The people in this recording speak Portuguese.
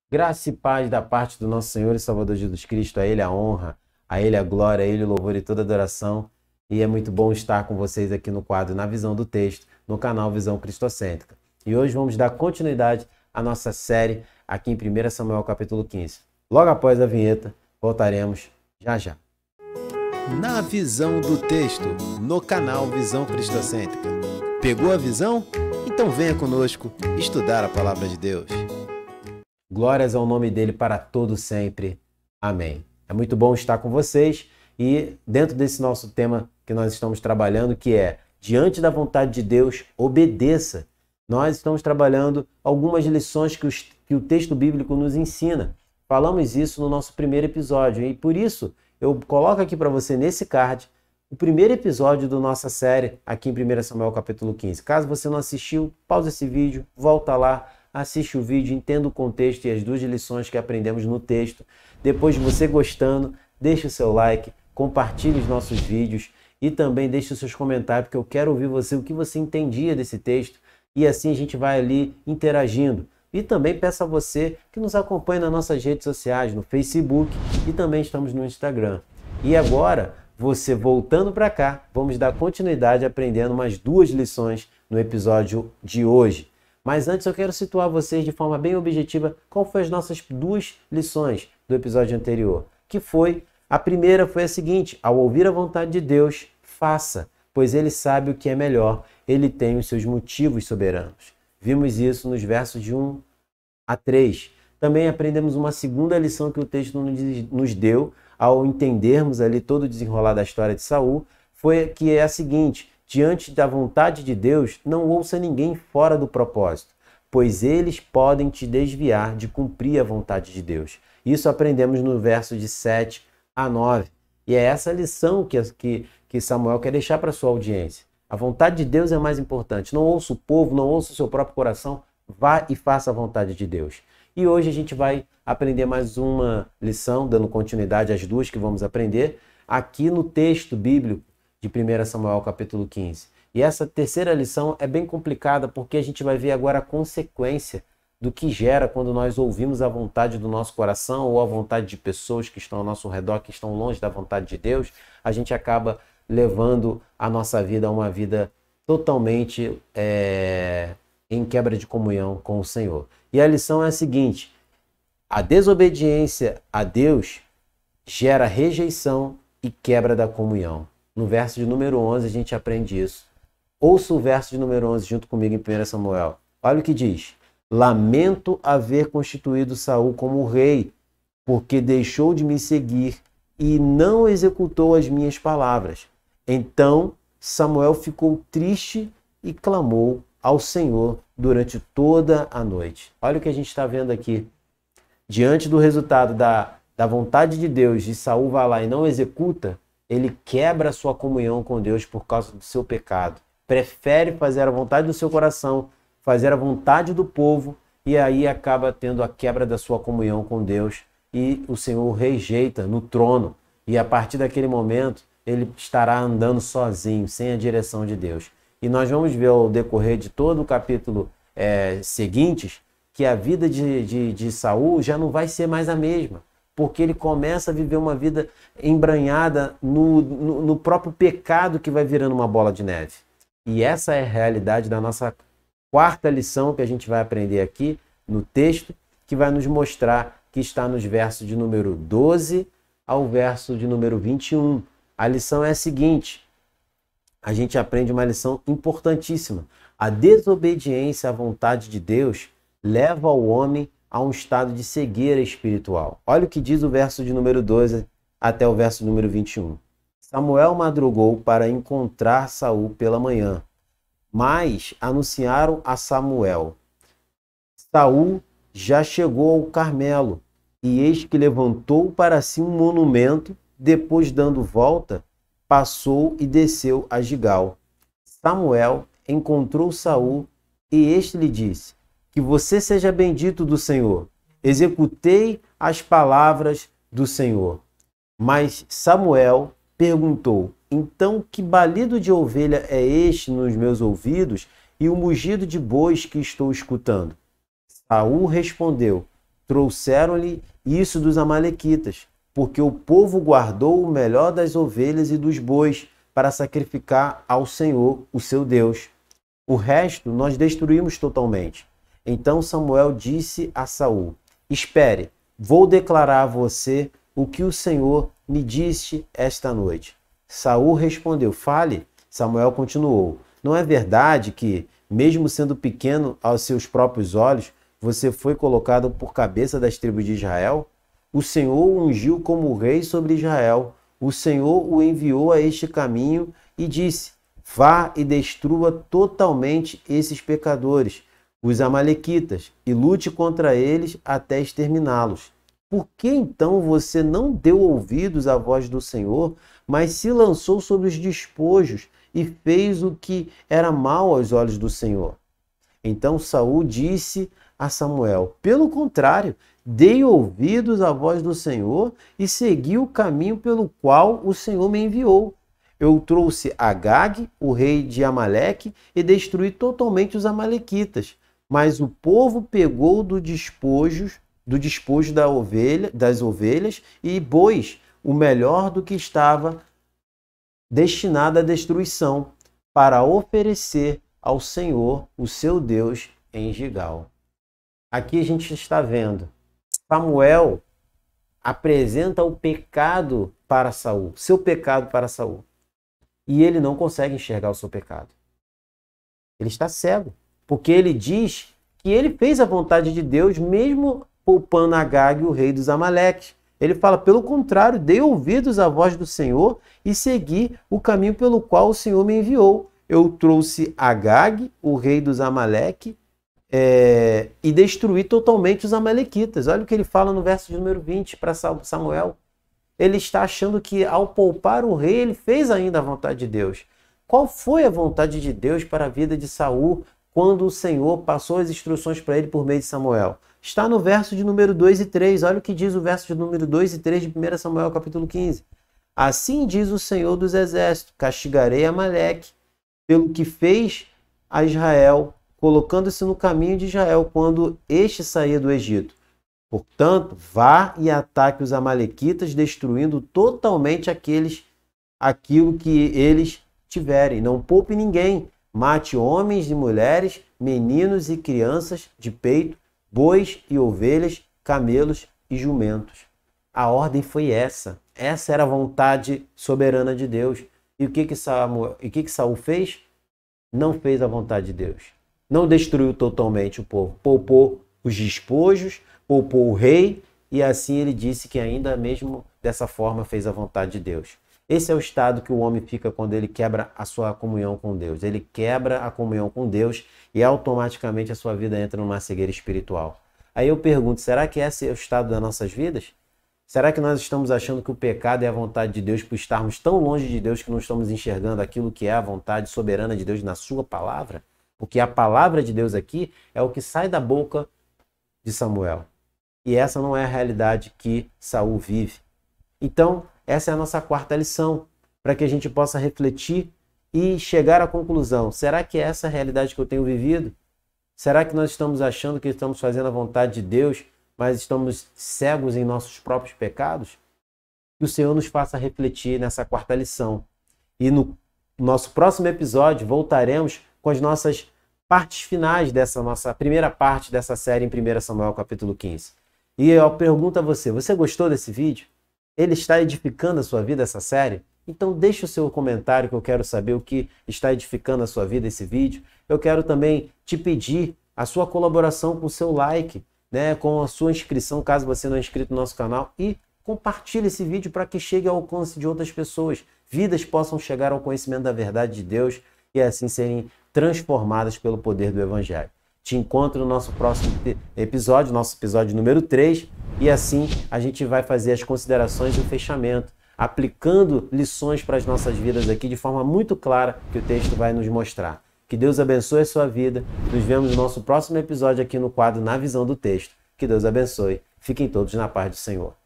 Graça e paz da parte do nosso Senhor e Salvador Jesus Cristo, a Ele a honra, a Ele a glória, a Ele o louvor e toda adoração. E é muito bom estar com vocês aqui no quadro Na Visão do Texto, no canal Visão Cristocêntrica. E hoje vamos dar continuidade à nossa série aqui em 1 Samuel capítulo 15. Logo após a vinheta, voltaremos já já. Na Visão do Texto, no canal Visão Cristocêntrica. Pegou a visão? Então venha conosco estudar a Palavra de Deus. Glórias ao nome dele para todo sempre. Amém. É muito bom estar com vocês e dentro desse nosso tema que nós estamos trabalhando, que é diante da vontade de Deus, obedeça. Nós estamos trabalhando algumas lições que o texto bíblico nos ensina. Falamos isso no nosso primeiro episódio e por isso eu coloco aqui para você nesse card o primeiro episódio da nossa série aqui em 1 Samuel capítulo 15. Caso você não assistiu, pausa esse vídeo, volta lá, assiste o vídeo, entenda o contexto e as duas lições que aprendemos no texto. Depois de você gostando, deixe o seu like, compartilhe os nossos vídeos e também deixe os seus comentários, porque eu quero ouvir você, o que você entendia desse texto, e assim a gente vai ali interagindo. E também peço a você que nos acompanhe nas nossas redes sociais, no Facebook e também estamos no Instagram. E agora, você voltando para cá, vamos dar continuidade aprendendo mais duas lições no episódio de hoje. Mas antes eu quero situar vocês de forma bem objetiva qual foi as nossas duas lições do episódio anterior. A primeira foi a seguinte: ao ouvir a vontade de Deus, faça, pois Ele sabe o que é melhor, Ele tem os seus motivos soberanos. Vimos isso nos versos de 1 a 3. Também aprendemos uma segunda lição que o texto nos deu ao entendermos ali todo o desenrolar da história de Saul, que é a seguinte: diante da vontade de Deus, não ouça ninguém fora do propósito, pois eles podem te desviar de cumprir a vontade de Deus. Isso aprendemos no verso de 7 a 9. E é essa lição que Samuel quer deixar para a sua audiência. A vontade de Deus é mais importante. Não ouça o povo, não ouça o seu próprio coração. Vá e faça a vontade de Deus. E hoje a gente vai aprender mais uma lição, dando continuidade às duas que vamos aprender, aqui no texto bíblico de 1 Samuel capítulo 15. E essa terceira lição é bem complicada porque a gente vai ver agora a consequência do que gera quando nós ouvimos a vontade do nosso coração ou a vontade de pessoas que estão ao nosso redor, que estão longe da vontade de Deus. A gente acaba levando a nossa vida a uma vida totalmente em quebra de comunhão com o Senhor. E a lição é a seguinte: a desobediência a Deus gera rejeição e quebra da comunhão. No verso de número 11 a gente aprende isso. Ouça o verso de número 11 junto comigo em 1 Samuel. Olha o que diz: lamento haver constituído Saul como rei, porque deixou de me seguir e não executou as minhas palavras. Então Samuel ficou triste e clamou ao Senhor durante toda a noite. Olha o que a gente está vendo aqui. Diante do resultado da vontade de Deus, de Saul vai lá e não executa, ele quebra a sua comunhão com Deus por causa do seu pecado. Prefere fazer a vontade do seu coração, fazer a vontade do povo, e aí acaba tendo a quebra da sua comunhão com Deus, e o Senhor o rejeita no trono. E a partir daquele momento, ele estará andando sozinho, sem a direção de Deus. E nós vamos ver ao decorrer de todo o capítulo seguintes, que a vida de Saul já não vai ser mais a mesma, porque ele começa a viver uma vida embranhada no próprio pecado que vai virando uma bola de neve. E essa é a realidade da nossa quarta lição que a gente vai aprender aqui no texto, que vai nos mostrar que está nos versos de número 12 ao verso de número 21. A lição é a seguinte: a gente aprende uma lição importantíssima. A desobediência à vontade de Deus leva o homem a um estado de cegueira espiritual. Olha o que diz o verso de número 12 até o verso número 21. Samuel madrugou para encontrar Saul pela manhã, mas anunciaram a Samuel: Saul já chegou ao Carmelo, e eis que levantou para si um monumento, depois dando volta, passou e desceu a Gigal. Samuel encontrou Saul e este lhe disse: que você seja bendito do Senhor. Executei as palavras do Senhor. Mas Samuel perguntou: então que balido de ovelha é este nos meus ouvidos e o mugido de bois que estou escutando? Saul respondeu: trouxeram-lhe isso dos amalequitas, porque o povo guardou o melhor das ovelhas e dos bois para sacrificar ao Senhor, o seu Deus. O resto nós destruímos totalmente. Então Samuel disse a Saul: espere, vou declarar a você o que o Senhor me disse esta noite. Saul respondeu: fale. Samuel continuou: não é verdade que, mesmo sendo pequeno aos seus próprios olhos, você foi colocado por cabeça das tribos de Israel? O Senhor o ungiu como rei sobre Israel. O Senhor o enviou a este caminho e disse: vá e destrua totalmente esses pecadores, os amalequitas, e lute contra eles até exterminá-los. Por que então você não deu ouvidos à voz do Senhor, mas se lançou sobre os despojos e fez o que era mal aos olhos do Senhor? Então Saul disse a Samuel: pelo contrário, dei ouvidos à voz do Senhor e segui o caminho pelo qual o Senhor me enviou. Eu trouxe Agag, o rei de Amaleque, e destruí totalmente os amalequitas. Mas o povo pegou do despojo das ovelhas e bois, o melhor do que estava destinado à destruição, para oferecer ao Senhor, o seu Deus, em Gigal. Aqui a gente está vendo Samuel apresenta o pecado para Saul, seu pecado para Saul. E ele não consegue enxergar o seu pecado. Ele está cego, porque ele diz que ele fez a vontade de Deus, mesmo poupando Agag, o rei dos Amaleques. Ele fala: pelo contrário, dei ouvidos à voz do Senhor e segui o caminho pelo qual o Senhor me enviou. Eu trouxe Agag, o rei dos Amaleques, e destruí totalmente os amalequitas. Olha o que ele fala no verso de número 20 para Samuel. Ele está achando que ao poupar o rei, ele fez ainda a vontade de Deus. Qual foi a vontade de Deus para a vida de Saul quando o Senhor passou as instruções para ele por meio de Samuel? Está no verso de número 2 e 3. Olha o que diz o verso de número 2 e 3 de 1 Samuel capítulo 15. Assim diz o Senhor dos Exércitos: castigarei Amaleque pelo que fez a Israel, colocando-se no caminho de Israel quando este saía do Egito. Portanto, vá e ataque os amalequitas, destruindo totalmente aquilo que eles tiverem. Não poupe ninguém. Mate homens e mulheres, meninos e crianças de peito, bois e ovelhas, camelos e jumentos. A ordem foi essa. Essa era a vontade soberana de Deus. E o que Saul fez? Não fez a vontade de Deus. Não destruiu totalmente o povo. Poupou os despojos, poupou o rei, e assim ele disse que ainda mesmo dessa forma fez a vontade de Deus. Esse é o estado que o homem fica quando ele quebra a sua comunhão com Deus. Ele quebra a comunhão com Deus e automaticamente a sua vida entra numa cegueira espiritual. Aí eu pergunto, será que esse é o estado das nossas vidas? Será que nós estamos achando que o pecado é a vontade de Deus por estarmos tão longe de Deus que não estamos enxergando aquilo que é a vontade soberana de Deus na sua palavra? Porque a palavra de Deus aqui é o que sai da boca de Samuel. E essa não é a realidade que Saul vive. Então, essa é a nossa quarta lição, para que a gente possa refletir e chegar à conclusão. Será que é essa a realidade que eu tenho vivido? Será que nós estamos achando que estamos fazendo a vontade de Deus, mas estamos cegos em nossos próprios pecados? Que o Senhor nos faça refletir nessa quarta lição. E no nosso próximo episódio voltaremos com as nossas partes finais dessa nossa primeira parte dessa série em 1 Samuel capítulo 15. E eu pergunto a você, você gostou desse vídeo? Ele está edificando a sua vida, essa série? Então deixe o seu comentário que eu quero saber o que está edificando a sua vida esse vídeo. Eu quero também te pedir a sua colaboração com o seu like, né, com a sua inscrição, caso você não é inscrito no nosso canal, e compartilhe esse vídeo para que chegue ao alcance de outras pessoas. Vidas possam chegar ao conhecimento da verdade de Deus e assim serem transformadas pelo poder do Evangelho. Te encontro no nosso próximo episódio, nosso episódio número 3, e assim a gente vai fazer as considerações e o fechamento, aplicando lições para as nossas vidas aqui de forma muito clara que o texto vai nos mostrar. Que Deus abençoe a sua vida. Nos vemos no nosso próximo episódio aqui no quadro Na Visão do Texto. Que Deus abençoe. Fiquem todos na paz do Senhor.